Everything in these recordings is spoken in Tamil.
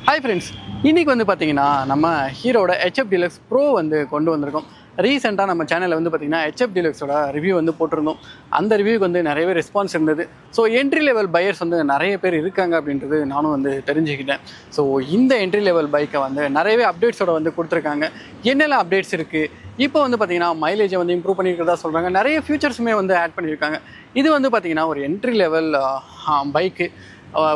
ஹாய் ஃப்ரெண்ட்ஸ், இன்றைக்கி வந்து பார்த்தீங்கன்னா நம்ம ஹீரோட HF Deluxe Pro வந்து கொண்டு வந்திருக்கோம். ரீசெண்டாக நம்ம சேனலில் வந்து பார்த்திங்கன்னா HF Deluxeோட ரிவ்யூ வந்து போட்டிருந்தோம். அந்த ரிவ்யூக்கு வந்து நிறையவே ரெஸ்பான்ஸ் இருந்தது. ஸோ என்ட்ரி லெவல் பையர்ஸ் வந்து நிறைய பேர் இருக்காங்க அப்படின்றது நானும் வந்து தெரிஞ்சுக்கிட்டேன். ஸோ இந்த என்ட்ரி லெவல் பைக்கை வந்து நிறையவே அப்டேட்ஸோட வந்து கொடுத்துருக்காங்க. என்னெல்லாம் அப்டேட்ஸ் இருக்குது, இப்போ வந்து பார்த்திங்கன்னா மைலேஜை வந்து இம்ப்ரூவ் பண்ணியிருக்கிறதா சொல்கிறாங்க. நிறைய ஃபியூச்சர்ஸுமே வந்து ஆட் பண்ணியிருக்காங்க. இது வந்து பார்த்திங்கன்னா ஒரு என்ட்ரி லெவல் பைக்கு,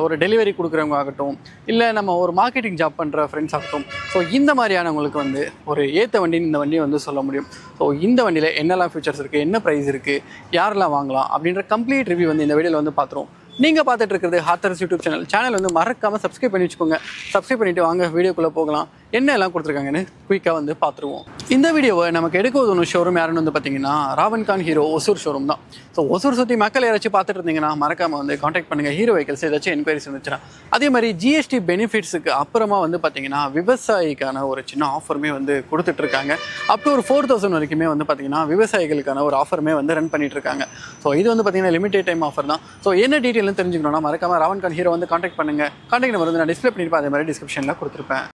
ஒரு டெலிவரி கொடுக்குறவங்க ஆகட்டும், இல்லை நம்ம ஒரு மார்க்கெட்டிங் ஜாப் பண்ணுற ஃப்ரெண்ட்ஸ் ஆகட்டும், ஸோ இந்த மாதிரியானவங்களுக்கு வந்து ஒரு ஏற்ற வண்டின்னு இந்த வண்டியை வந்து சொல்ல முடியும். ஸோ இந்த வண்டியில் என்னெல்லாம் ஃபீச்சர்ஸ் இருக்குது, என்ன ப்ரைஸ் இருக்குது, யாரெல்லாம் வாங்கலாம் அப்படின்ற கம்ப்ளீட் ரிவ்யூ வந்து இந்த வீடியோவில் வந்து பார்த்துருவோம். நீங்கள் பார்த்துட்டு இருக்கிறது ஹாத்தர்ஸ் யூடியூப் சேனல் வந்து மறக்காமல் சப்ஸ்கிரைப் பண்ணி வச்சுக்கோங்க. சப்ஸ்கிரைப் பண்ணிவிட்டு வாங்க வீடியோக்குள்ளே போகலாம். என்ன எல்லாம் கொடுத்துருக்காங்கன்னு குயிக்காக வந்து பார்த்துருவோம். இந்த வீடியோவை நமக்கு எடுக்க உதவும் ஷோரூம் யாருன்னு வந்து பார்த்தீங்கன்னா ராவன் கான் ஹீரோ ஒசூர் ஷோரூம் தான். ஸோ ஒசூர் சுற்றி மக்கள் யாராச்சும் பார்த்துட்டு இருந்தீங்கன்னா மறக்காமல் வந்து காண்டாக்ட் பண்ணுங்கள். ஹீரோ வெஹிக்கல்ஸ் ஏதாச்சும் என்கொயரிஸ் இருந்துச்சுன்னா. அதே மாதிரி ஜிஎஸ்டி பெனிஃபிட்ஸுக்கு அப்புறமா வந்து பார்த்தீங்கன்னா விவசாயிக்கான ஒரு சின்ன ஆஃபருமே வந்து கொடுத்துட்ருக்காங்க. அப் டு ஒரு 4000 வரைக்குமே வந்து பார்த்தீங்கன்னா விவசாயிகளுக்கான ஒரு ஆஃபருமே வந்து ரன் பண்ணிட்டு இருக்காங்க. ஸோ இது வந்து பார்த்தீங்கன்னா லிமிடெட் டைம் ஆஃபர் தான். ஸோ என்ன டீட்டெயில்னு தெரிஞ்சுக்கணும்னா மறக்காமல் ராவன் கான் ஹீரோ வந்து காண்டாக்ட் பண்ணுங்கள். காண்டாக்ட் நம்பர் வந்து நான் டிஸ்பிளே பண்ணியிருப்பேன், அதே மாதிரி டிஸ்கிரிப்ஷனில் கொடுத்துருப்பேன்.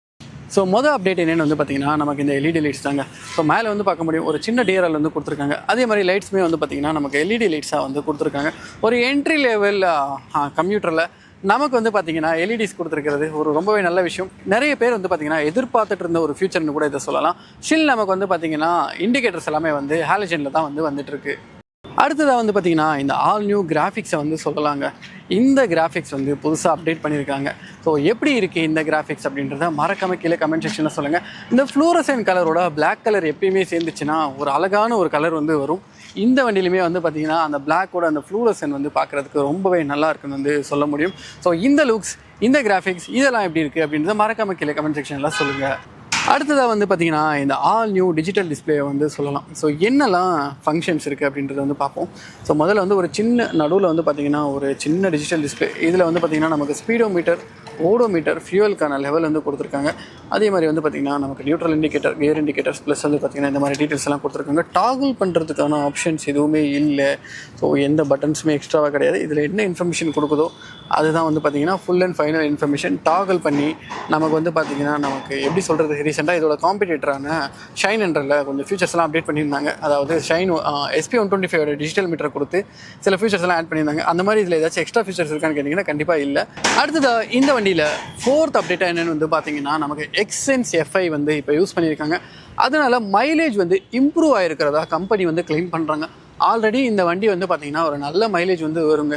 ஸோ மொதல் அப்டேட் என்னென்னு வந்து பார்த்தீங்கன்னா நமக்கு இந்த எல்இடி லைட்ஸ் தாங்க. ஸோ மேலே வந்து பார்க்க முடியும் ஒரு சின்ன டிஆர்எல் வந்து கொடுத்துருக்காங்க. அதே மாதிரி லைட்ஸுமே வந்து பார்த்திங்கன்னா நமக்கு எல்இடி லைட்ஸாக வந்து கொடுத்துருக்காங்க. ஒரு என்ட்ரி லெவல் கம்ப்யூட்டரில் நமக்கு வந்து பார்த்திங்கன்னா எல்இடிஸ் கொடுத்துருக்கிறது ஒரு ரொம்பவே நல்ல விஷயம். நிறைய பேர் வந்து பார்த்திங்கன்னா எதிர்பார்த்துட்டு இருந்த ஒரு ஃபியூச்சர்னு கூட இதை சொல்லலாம். ஸ்டில் நமக்கு வந்து பார்த்திங்கன்னா இண்டிகேட்டர்ஸ் எல்லாமே வந்து ஹாலஜனில் தான் வந்து வந்துட்டுருக்கு. அடுத்ததாக வந்து பார்த்திங்கன்னா இந்த ஆல் நியூ கிராஃபிக்ஸை வந்து சொல்லலாங்க. இந்த கிராஃபிக்ஸ் வந்து புதுசாக அப்டேட் பண்ணியிருக்காங்க. ஸோ எப்படி இருக்குது இந்த கிராஃபிக்ஸ் அப்படின்றத மறக்காமல் கீழே கமெண்ட் செக்ஷனில் சொல்லுங்கள். இந்த ஃப்ளூரசன்ட் கலரோட பிளாக் கலர் எப்பயுமே சேர்ந்துச்சுன்னா ஒரு அழகான ஒரு கலர் வந்து வரும். இந்த வண்டியிலுமே வந்து பார்த்திங்கன்னா அந்த பிளாக்கோட அந்த ஃப்ளூரசன் வந்து பார்க்குறதுக்கு ரொம்பவே நல்லா இருக்குன்னு வந்து சொல்ல முடியும். ஸோ இந்த லுக்ஸ், இந்த கிராஃபிக்ஸ் இதெல்லாம் எப்படி இருக்குது அப்படின்றத மறக்காமல் கீழே கமெண்ட் செக்ஷனில் சொல்லுங்கள். அடுத்ததாக வந்து பார்த்திங்கன்னா இந்த ஆல் நியூ டிஜிட்டல் டிஸ்பிளே வந்து சொல்லலாம். ஸோ என்னெல்லாம் ஃபங்க்ஷன்ஸ் இருக்குது அப்படின்றத வந்து பார்ப்போம். ஸோ முதல்ல வந்து ஒரு சின்ன நடுவில் வந்து பார்த்திங்கன்னா ஒரு சின்ன டிஜிட்டல் டிஸ்பிளே. இதில் வந்து பார்த்திங்கன்னா நமக்கு ஸ்பீடோமீட்டர், ஓடோமீட்டர், ஃபியூவலுக்கான லெவல் வந்து கொடுத்துருக்காங்க. அதே மாதிரி வந்து பார்த்திங்கன்னா நமக்கு neutral indicator, gear indicators plus வந்து பார்த்திங்கன்னா இந்த மாதிரி டீட்டெயில்ஸ் எல்லாம் கொடுத்துருக்காங்க. டாகிள் பண்ணுறதுக்கான ஆப்ஷன்ஸ் எதுவுமே இல்லை. ஸோ எந்த பட்டன்ஸுமே எக்ஸ்ட்ராவாக கிடையாது. இதில் என்ன இன்ஃபர்மேஷன் கொடுக்குதோ அதுதான் வந்து பார்த்திங்கன்னா full and final information. Toggle பண்ணி நமக்கு வந்து பார்த்திங்கன்னா நமக்கு எப்படி சொல்கிறது, ரீசெண்டாக இதோட காம்படிட்டரான ஷைன் என்றில் கொஞ்சம் ஃபியூச்சர்ஸ்லாம் அப்டேட் பண்ணியிருந்தாங்க. அதாவது ஷைன் SP125 டிஜிட்டல் மீட்டரை கொடுத்து சில ஃபியூச்சர்ஸ்லாம் ஆட் பண்ணியிருந்தாங்க. அந்த மாதிரி இதில் ஏதாச்சும் எக்ஸ்ட்ரா ஃபியூச்சர்ஸ் இருக்கான்னு கேட்டிங்கன்னா கண்டிப்பாக இல்லை. அடுத்ததாக இந்த வண்டியில் 4th அப்டேட்டாக என்னென்னு வந்து பார்த்திங்கன்னா நமக்கு எக்ஸென்ஸ் FI வந்து இப்போ யூஸ் பண்ணியிருக்காங்க. அதனால் மைலேஜ் வந்து இம்ப்ரூவ் ஆகிருக்கிறதா கம்பெனி வந்து கிளைம் பண்ணுறாங்க. ஆல்ரெடி இந்த வண்டி வந்து பார்த்திங்கன்னா ஒரு நல்ல மைலேஜ் வந்து வருங்க.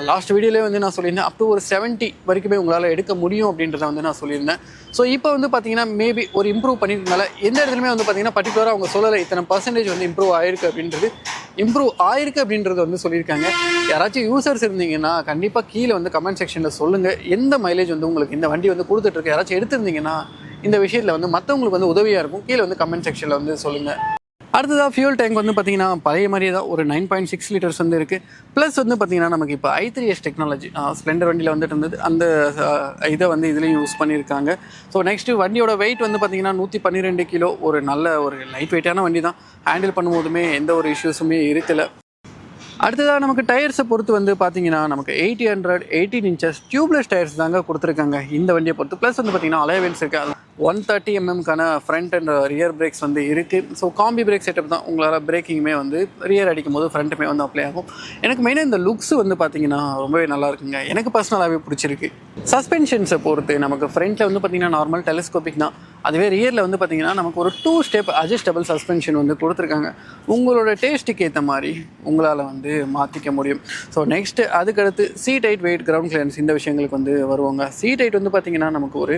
லாஸ்ட் வீடியோலேயே வந்து நான் சொல்லியிருந்தேன் அப் டு ஒரு 70 வரைக்குமே உங்களால் எடுக்க முடியும் அப்படின்றத வந்து நான் சொல்லியிருந்தேன். ஸோ இப்போ வந்து பார்த்திங்கன்னா மேபி ஒரு இம்ப்ரூவ் பண்ணியிருக்கனால எந்த இடத்துலையுமே வந்து பார்த்திங்கன்னா பர்டிகுலராக அவங்க சொல்லலை இத்தனை % வந்து இம்ப்ரூவ் ஆயிருக்கு அப்படின்றது வந்து சொல்லியிருக்காங்க. யாராச்சும் யூசர்ஸ் இருந்தீங்கன்னா கண்டிப்பாக கீழே வந்து கமெண்ட் செக்ஷனில் சொல்லுங்கள். எந்த மைலேஜ் வந்து உங்களுக்கு இந்த வண்டி வந்து கொடுத்துட்ருக்கு, யாராச்சும் எடுத்திருந்தீங்கன்னா இந்த விஷயத்தில் வந்து மற்றவங்களுக்கு வந்து உதவியாக இருக்கும். கீழே வந்து கமெண்ட் செக்ஷனில் வந்து சொல்லுங்கள். அடுத்ததாக ஃபியூல் டேங்க் வந்து பார்த்திங்கன்னா பழைய மாதிரியே தான் ஒரு 9.6 லிட்டர்ஸ் வந்து இருக்குது. ப்ளஸ் வந்து பார்த்திங்கன்னா நமக்கு இப்போ i3s டெக்னாலஜி ஸ்ப்ளெண்டர் வண்டியில் வந்துட்டு இருந்தது. அந்த இதை வந்து இதுலேயும் யூஸ் பண்ணியிருக்காங்க. ஸோ நெக்ஸ்ட்டு வண்டியோட வெயிட் வந்து பார்த்திங்கன்னா 112 கிலோ. ஒரு நல்ல ஒரு லைட் வெயிட்டான வண்டி தான். ஹேண்டில் பண்ணும்போதுமே எந்த ஒரு இஷ்யூஸுமே இருக்கலை. அடுத்ததாக நமக்கு டயர்ஸை பொறுத்து வந்து பார்த்திங்கன்னா நமக்கு 800 18 inches டியூப்லெஸ் டயர்ஸ் தாங்க கொடுத்துருக்காங்க இந்த வண்டியை பொறுத்து. ப்ளஸ் வந்து பார்த்திங்கன்னா அலைவென்ஸ் இருக்குது. 130 mm front and rear brakes வந்து இருக்குது. ஸோ காம்பி பிரேக் செட்டப் தான். உங்களால் பிரேக்கிங்குமே வந்து ரியர் அடிக்கும் போது ஃப்ரண்ட்டுமே வந்து அப்ளை ஆகும். எனக்கு மெயினாக இந்த லுக்ஸ் வந்து பார்த்திங்கன்னா ரொம்பவே நல்லா இருக்குங்க. எனக்கு பர்சனலாகவே பிடிச்சிருக்கு. சஸ்பென்ஷன்ஸை பொறுத்து நமக்கு ஃப்ரண்ட்டில் வந்து பார்த்திங்கன்னா நார்மல் டெலிஸ்கோபிக் தான். அதுவே ரியரில் வந்து பார்த்திங்கன்னா நமக்கு ஒரு 2 ஸ்டெப் அட்ஜஸ்டபிள் சஸ்பென்ஷன் வந்து கொடுத்துருக்காங்க. உங்களோட டேஸ்ட்டுக்கு ஏற்ற மாதிரி உங்களால் வந்து மாற்றிக்க முடியும். ஸோ நெக்ஸ்ட்டு அதுக்கடுத்து seat height, weight, ground clearance இந்த விஷயங்களுக்கு வந்து வருவாங்க. சீட் ஹைட் வந்து பார்த்திங்கன்னா நமக்கு ஒரு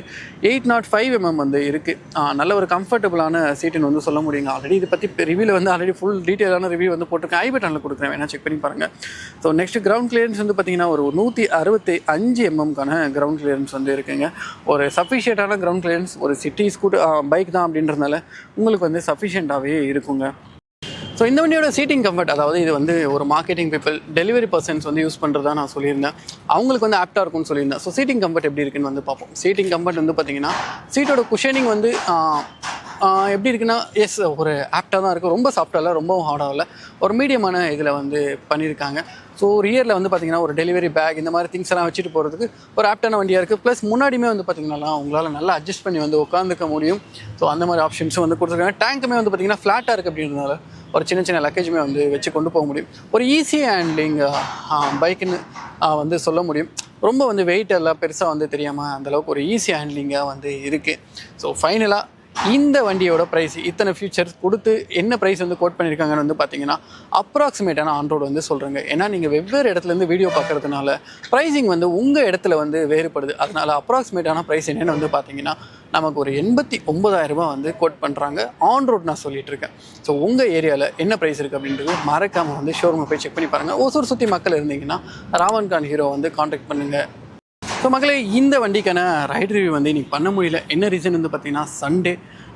805 mm வந்து இருக்குது. நல்ல ஒரு கம்ஃபர்டபுளான சீட்டுன்னு வந்து சொல்ல முடியுங்க. ஆல்ரெடி இதை பற்றி ரிவ்யூவில் வந்து ஆல்ரெடி ஃபுல் டீட்டெயிலான ரிவ்யூ வந்து போட்டிருக்கேன். ஐ பட்டனில் கொடுக்குறேன், வேணால் செக் பண்ணி பாருங்கள். ஸோ நெக்ஸ்ட் கிரவுண்ட் கிளியரன்ஸ் வந்து பார்த்திங்கன்னா ஒரு 165 mm கிரவுண்ட் கிளியரன்ஸ் வந்து இருக்குங்க. ஒரு சஃபிஷியண்டான கிரவுண்ட் கிளியரன்ஸ். ஒரு சிட்டி பைக் தான் அப்படின்றதுனால உங்களுக்கு வந்து சஃபிஷியண்ட்டாகவே இருக்குங்க. ஸோ இந்த வண்டியோட சீட்டிங் கம்ஃபர்ட், அதாவது இது வந்து ஒரு மார்க்கெட்டிங் பீப்புள், டெலிவரி பர்சன்ஸ் வந்து யூஸ் பண்ணுறதா நான் சொல்லியிருந்தேன். அவங்களுக்கு வந்து ஆப்டாக இருக்கும்னு சொல்லியிருந்தேன். ஸோ சீட்டிங் கம்ஃபர்ட் எப்படி இருக்குன்னு வந்து பார்ப்போம். சீட்டிங் கம்ஃபர்ட் வந்து பார்த்திங்கன்னா சீட்டோட குஷனிங் வந்து எப்படி இருக்குன்னா ஒரு ஆப்டாக தான் இருக்குது, ரொம்ப சாஃப்டாக இல்லை, ரொம்பவும் ஹார்டாக இல்லை, ஒரு மீடியமான இதில் வந்து பண்ணியிருக்காங்க. ஸோ ரியரில் வந்து பார்த்திங்கன்னா ஒரு டெலிவரி பேக் இந்த மாதிரி திங்ஸ் எல்லாம் வச்சுட்டு போகிறதுக்கு ஒரு ஆப்டான வண்டியாக இருக்குது. ப்ளஸ் முன்னாடியுமே வந்து பார்த்திங்கன்னா உங்களால் நல்லா அட்ஜஸ்ட் பண்ணி வந்து உட்காந்துக்க முடியும். ஸோ அந்த மாதிரி ஆப்ஷன்ஸும் வந்து கொடுத்துருக்காங்க. டேங்க்குமே வந்து பார்த்திங்கன்னா ஃப்ளாட்டாக இருக்குது அப்படின்றதுனால ஒரு சின்ன சின்ன லக்கேஜுமே வந்து வச்சு கொண்டு போக முடியும். ஒரு ஈஸி ஹேண்ட்லிங் பைக்குன்னு வந்து சொல்ல முடியும். ரொம்ப வந்து வெயிட் எல்லாம் பெருசாக வந்து தெரியாமல் அந்தளவுக்கு ஒரு ஈஸி ஹேண்ட்லிங்காக வந்து இருக்குது. ஸோ ஃபைனலாக இந்த வண்டியோட ப்ரைஸ் இத்தனை ஃபியூச்சர்ஸ் கொடுத்து என்ன ப்ரைஸ் வந்து கோட் பண்ணியிருக்காங்கன்னு வந்து பார்த்தீங்கன்னா அப்ராக்சிமேட்டான ஆன் ரோடு வந்து சொல்கிறேங்க. ஏன்னா நீங்கள் வெவ்வேறு இடத்துலேருந்து வீடியோ பார்க்குறதுனால ப்ரைஸிங் வந்து உங்கள் இடத்துல வந்து வேறுபடுது. அதனால் அப்ராக்சிமேட்டான ப்ரைஸ் என்னென்னு வந்து பார்த்தீங்கன்னா நமக்கு ஒரு 89,000 ரூபா வந்து கோட் பண்ணுறாங்க. ஆன் ரோட் நான் சொல்லிட்டு இருக்கேன். ஸோ உங்கள் ஏரியாவில் என்ன ப்ரைஸ் இருக்குது அப்படின்றது மறக்காமல் வந்து ஷோரூமை போய் செக் பண்ணி பாருங்கள். ஓசூர் சுற்றி மக்கள் இருந்தீங்கன்னா ராவன் கான் ஹீரோ வந்து காண்டாக்ட் பண்ணுங்கள். ஸோ மக்களே, இந்த வண்டிக்கான ரைட் ரிவ்யூ வந்து இன்றைக்கி பண்ண முடியல. என்ன ரீசன் வந்து பார்த்திங்கன்னா சண்டே.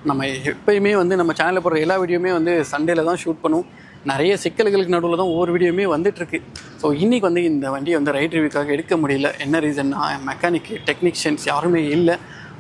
நம்ம எப்போயுமே வந்து நம்ம சேனலில் போடுற எல்லா வீடியோவுமே வந்து சண்டேல தான் ஷூட் பண்ணுவோம். நிறைய சிக்கல்களுக்கு நடுவில் தான் ஒவ்வொரு வீடியோவுமே வந்துட்டுருக்கு. ஸோ இன்றைக்கி வந்து இந்த வண்டியை வந்து ரைட் ரிவ்யூக்காக எடுக்க முடியல. என்ன ரீசன்னா மெக்கானிக்கு டெக்னீஷியன்ஸ் யாருமே இல்லை.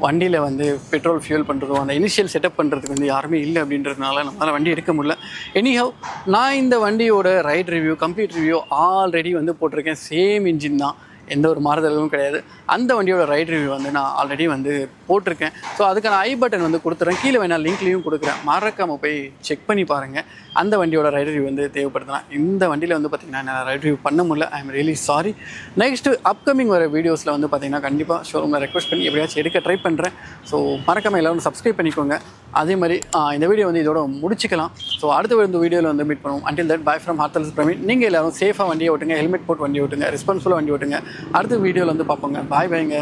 வண்டியில் வந்து பெட்ரோல் ஃபியூல் பண்ணுறதோ அந்த இனிஷியல் செட்டப் பண்ணுறதுக்கு வந்து யாருமே இல்லை அப்படின்றதுனால நம்மளால் வண்டி எடுக்க முடியல. எனிஹவ், நான் இந்த வண்டியோட right review complete review already வந்து போட்டிருக்கேன். சேம் இன்ஜின் தான், எந்த ஒரு மாறுதலும் கிடையாது. அந்த வண்டியோட ரைட் ரிவ்யூ வந்து நான் ஆல்ரெடி வந்து போட்டிருக்கேன். ஸோ அதுக்கான ஐ பட்டன் வந்து கொடுத்துறேன், கீழே வேணால் லிங்க்லேயும் கொடுக்குறேன், மறக்காமல் போய் செக் பண்ணி பாருங்கள். அந்த வண்டியோட ரைட் ரிவ்யூ வந்து தேவைப்படுத்தலாம். இந்த வண்டியில் வந்து பார்த்திங்கன்னா நான் ரைட் ரிவ்யூ பண்ண முடியல. I am really sorry. Next upcoming வர வீடியோஸில் வந்து பார்த்திங்கன்னா கண்டிப்பாக ஷோரூமில் ரெக்வஸ்ட் பண்ணி எப்படியாச்சும் எடுக்க ட்ரை பண்ணுறேன். ஸோ மறக்காமல் எல்லோரும் சப்ஸ்கிரைப் பண்ணிக்கோங்க. அதே மாதிரி இந்த வீடியோ வந்து இதோட முடிச்சிக்கலாம். ஸோ அடுத்த இந்த வீடியோவில் வந்து மீட் பண்ணுவோம். அண்டில் தட் பை ஃப்ரம் ஹார்த்தல்ஸ் பிரவீன். நீங்கள் எல்லோரும் சேஃபாக வண்டியை ஓட்டுங்க, ஹெல்மெட் போட்டு வண்டி ஓட்டுங்க, ரெஸ்பான்சிபிளாக வண்டி ஓட்டுங்க. அடுத்த வீடியோவில் வந்து பார்ப்போங்க. பாய் பாய்ங்க.